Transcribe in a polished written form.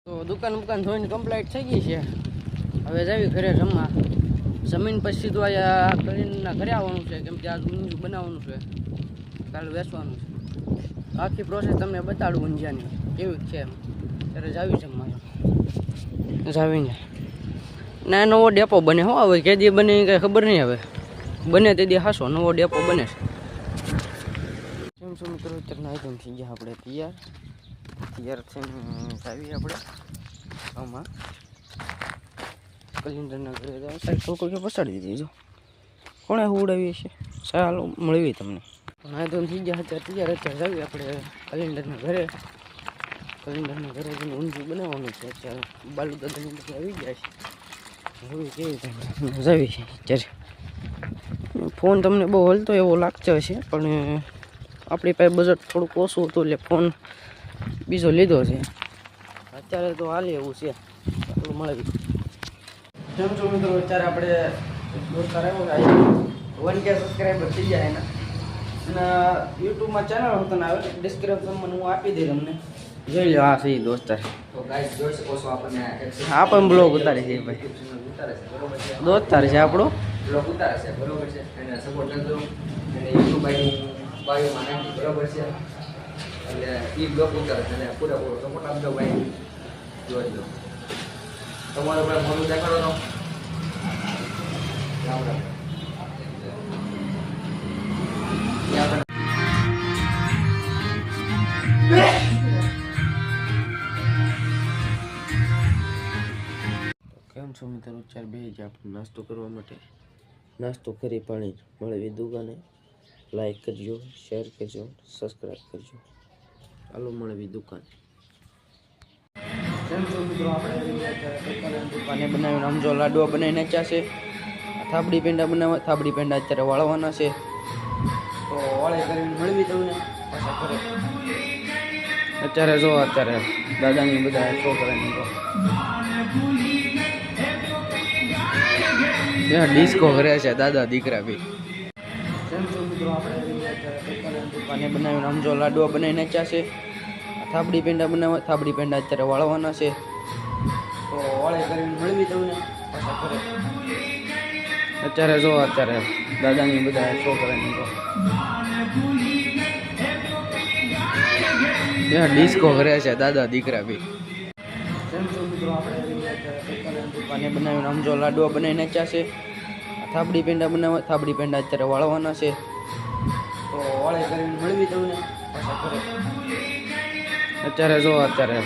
તો દુકાન ધોઈને કમ્પ્લીટ થઈ ગઈ છે. હવે જાવી ઘરે જમવા. જમીન પછી તો આ કલીનના ઘરે આવવાનું છે, કેમ કે આજ ઊંધિયું બનાવવાનું છે, કાલે વેચવાનું છે. આખી પ્રોસેસ તમને બતાડું ઊંધિયાની કેવી છે એમ. ત્યારે જાવી જમવા જાવીને ના નવો ડેપો બને હો. હવે કે દી બને કંઈ ખબર નહીં. હવે બને તે દી હાસો નવો ડેપો બને છે. કેમ છો મિત્રો? અત્યારે આઈટમ થઈ ગયા આપણે તૈયાર થઈને જાવી આપણે આમાં કલિન્ડરના ઘરે જાય. સાઈડ છોકરીઓ પસાડી દીધી. જો કોણે ઉડાવી છે, ચાલો મળવી તમને. આઈટમ થઈ ગયા અત્યારે જાવી આપણે કલિન્ડરના ઘરે જઈને ઊંધિયું બનાવવાનું છે. અત્યારે બાલુ દાદાની બધા આવી ગયા છે. હવે કેવી જાવી છે અત્યારે. ફોન તમને બહુ હલતો એવો લાગતો હશે, પણ આપણી પાસે બજેટ થોડુંક ઓછું હતું એટલે ફોન બીજો લીધો છે. અત્યારે તો હાલે એવું છે, આપણું મળવી. કેમ છો મિત્રો? અત્યારે આપણે દોસ્તાર આવ્યો 1K સબસ્ક્રાઈબર થઈ જાય એના, અને યુટ્યુબમાં ચેનલ હોતા આવે ડિસ્ક્રિપ્શનમાં હું આપી દઈ તમને, જોઈ લો. હા સહી દોસ્તાર તો ગાઈસ જોઈ શકો છો. આપણને પણ બ્લોગ ઉતારે છે ભાઈ, દોસ્તાર છે આપણો, બ્લોગ ઉતારે છે બરોબર છે. એને સપોર્ટ કરજો, અને યુટ્યુબ બાયોમાં નાખી બરોબર છે. એટલે એ બ્લોગ ઉતારે છે અને પૂરેપૂરો સપોર્ટ આપજો ભાઈ. જોઈ લો તમારો ભાઈ મોડું દેખાડો તો કેમ છો મિત્રો? 4 બે જ આપણે નાસ્તો કરવા માટે નાસ્તો કરી પાણી મળવી દુકાને. લાઈક કરજો, શેર કરજો, સબસ્ક્રાઈબ કરજો. ચાલો મળવી દુકાન. કેમ છો મિત્રો? આપણે દુકાને બનાવીને આમ જો લાડવા બનાવી નાખ્યા છે. થાબડી પેંડા બનાવવા, થાબડી પેંડા અત્યારે વાળવાના છે. તો વાળે કરીને મળવી તમને પાછા ઘરે. અત્યારે જો અત્યારે દાદાની બધા છોકરાની ડિસ્કો કરે છે દાદા દીકરા બી. કેમ છો મિત્રો? આપણે દુકાને બનાવીને આમ જો લાડવા બનાવી નાખ્યા છે. થાબડી પેંડા બનાવવા, થાબડી પેંડા અત્યારે વાળવાના છે. તો વાળે કરીને મળવી તમને પાછા ઘરે. અત્યારે જો અત્યારે દાદાની બધા છોકરાની ડિસ્કો કરે છે દાદા દીકરા બી. કેમ છો મિત્રો? આપણે દુકાને બનાવીને આમ જો લાડવા બનાવી નાખ્યા છે. થાબડી પેંડા બનાવવા, થાબડી પેંડા અત્યારે વાળવાના છે. તો વાળે કરીને મળવી તમને પાછા ઘરે. અત્યારે જો અત્યારે